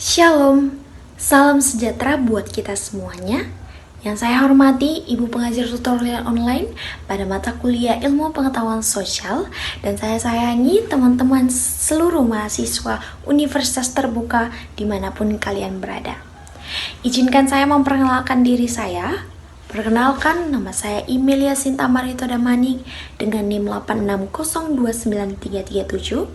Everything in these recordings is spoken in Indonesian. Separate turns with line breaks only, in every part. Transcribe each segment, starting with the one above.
Shalom, salam sejahtera buat kita semuanya. Yang saya hormati Ibu Pengajar Tutorial Online pada mata kuliah Ilmu Pengetahuan Sosial, dan saya sayangi teman-teman seluruh mahasiswa Universitas Terbuka dimanapun kalian berada. Izinkan saya memperkenalkan diri saya. Perkenalkan, nama saya Emilia Sinta Marito Damanik dengan NIM 860293337.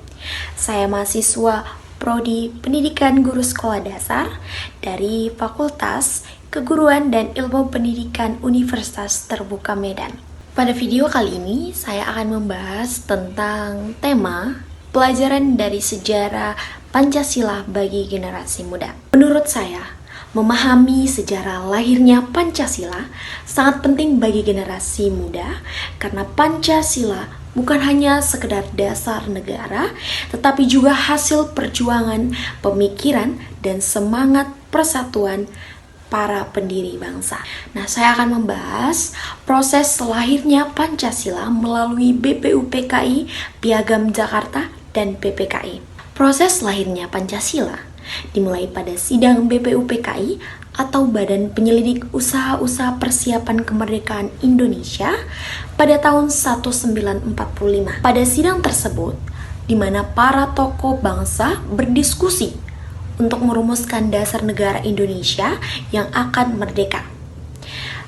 Saya mahasiswa Prodi Pendidikan Guru Sekolah Dasar dari Fakultas Keguruan dan Ilmu Pendidikan Universitas Terbuka Medan. Pada video kali ini, saya akan membahas tentang tema pelajaran dari sejarah Pancasila bagi generasi muda. Menurut saya, memahami sejarah lahirnya Pancasila sangat penting bagi generasi muda karena Pancasila bukan hanya sekedar dasar negara, tetapi juga hasil perjuangan, pemikiran, dan semangat persatuan para pendiri bangsa. Nah, saya akan membahas proses lahirnya Pancasila melalui BPUPKI, Piagam Jakarta, dan PPKI. Proses lahirnya Pancasila dimulai pada sidang BPUPKI atau Badan Penyelidik Usaha-Usaha Persiapan Kemerdekaan Indonesia pada tahun 1945. Pada sidang tersebut, di mana para tokoh bangsa berdiskusi untuk merumuskan dasar negara Indonesia yang akan merdeka.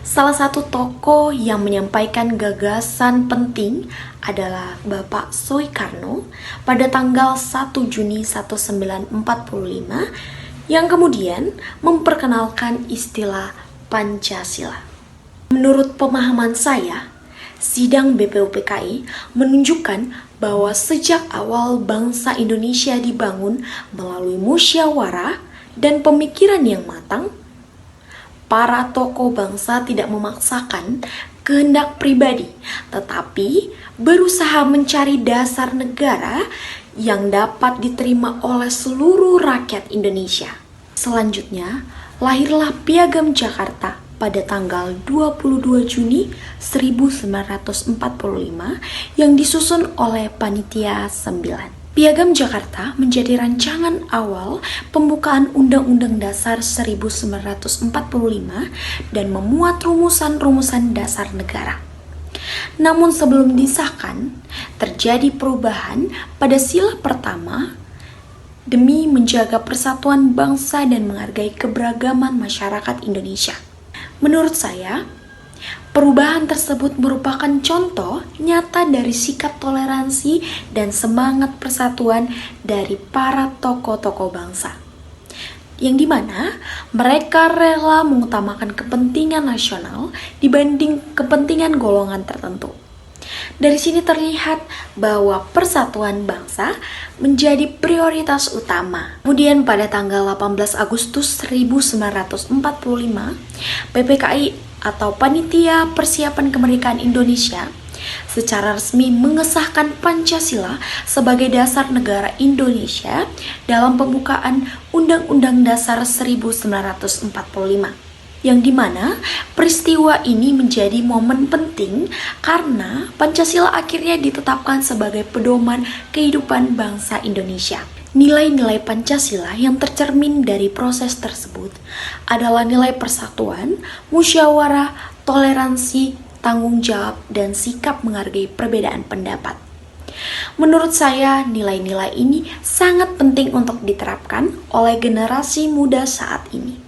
Salah satu tokoh yang menyampaikan gagasan penting adalah Bapak Soekarno pada tanggal 1 Juni 1945 yang kemudian memperkenalkan istilah Pancasila. Menurut pemahaman saya, sidang BPUPKI menunjukkan bahwa sejak awal bangsa Indonesia dibangun melalui musyawarah dan pemikiran yang matang, para tokoh bangsa tidak memaksakan kehendak pribadi, tetapi berusaha mencari dasar negara yang dapat diterima oleh seluruh rakyat Indonesia. Selanjutnya, lahirlah Piagam Jakarta pada tanggal 22 Juni 1945 yang disusun oleh Panitia 9. Piagam Jakarta menjadi rancangan awal pembukaan Undang-Undang Dasar 1945 dan memuat rumusan-rumusan dasar negara. Namun sebelum disahkan, terjadi perubahan pada sila pertama demi menjaga persatuan bangsa dan menghargai keberagaman masyarakat Indonesia. Menurut saya, perubahan tersebut merupakan contoh nyata dari sikap toleransi dan semangat persatuan dari para tokoh-tokoh bangsa, yang dimana mereka rela mengutamakan kepentingan nasional dibanding kepentingan golongan tertentu. Dari sini terlihat bahwa persatuan bangsa menjadi prioritas utama. Kemudian pada tanggal 18 Agustus 1945, PPKI atau Panitia Persiapan Kemerdekaan Indonesia secara resmi mengesahkan Pancasila sebagai dasar negara Indonesia dalam pembukaan Undang-Undang Dasar 1945. Yang dimana peristiwa ini menjadi momen penting karena Pancasila akhirnya ditetapkan sebagai pedoman kehidupan bangsa Indonesia. Nilai-nilai Pancasila yang tercermin dari proses tersebut adalah nilai persatuan, musyawarah, toleransi, tanggung jawab, dan sikap menghargai perbedaan pendapat. Menurut saya, nilai-nilai ini sangat penting untuk diterapkan oleh generasi muda saat ini,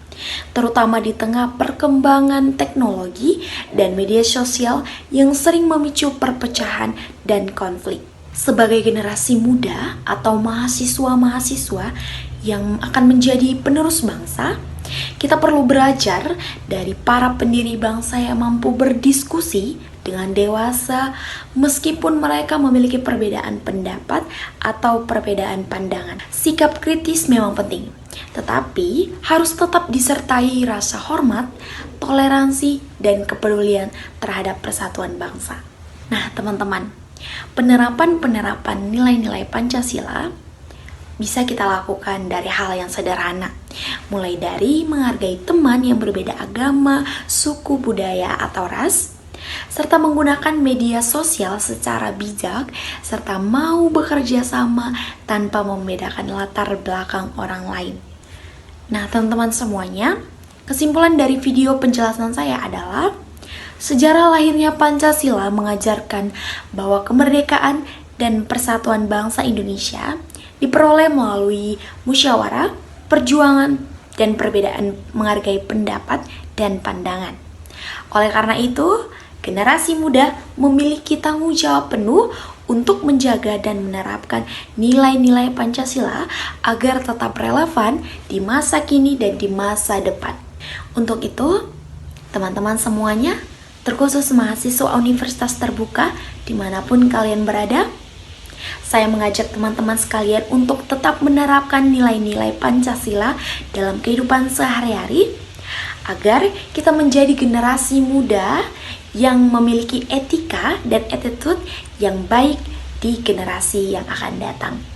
terutama di tengah perkembangan teknologi dan media sosial yang sering memicu perpecahan dan konflik. Sebagai generasi muda atau mahasiswa-mahasiswa yang akan menjadi penerus bangsa, kita perlu belajar dari para pendiri bangsa yang mampu berdiskusi dengan dewasa meskipun mereka memiliki perbedaan pendapat atau perbedaan pandangan. Sikap kritis memang penting, tetapi harus tetap disertai rasa hormat, toleransi, dan kepedulian terhadap persatuan bangsa. Nah, teman-teman, penerapan nilai-nilai Pancasila bisa kita lakukan dari hal yang sederhana, mulai dari menghargai teman yang berbeda agama, suku, budaya, atau ras, serta menggunakan media sosial secara bijak, serta mau bekerja sama tanpa membedakan latar belakang orang lain. Nah, teman-teman semuanya, kesimpulan dari video penjelasan saya adalah sejarah lahirnya Pancasila mengajarkan bahwa kemerdekaan dan persatuan bangsa Indonesia diperoleh melalui musyawarah, perjuangan, dan perbedaan menghargai pendapat dan pandangan. Oleh karena itu, generasi muda memiliki tanggung jawab penuh untuk menjaga dan menerapkan nilai-nilai Pancasila agar tetap relevan di masa kini dan di masa depan. Untuk itu, teman-teman semuanya, terkhusus mahasiswa Universitas Terbuka dimanapun kalian berada, saya mengajak teman-teman sekalian untuk tetap menerapkan nilai-nilai Pancasila dalam kehidupan sehari-hari agar kita menjadi generasi muda yang memiliki etika dan attitude yang baik di generasi yang akan datang.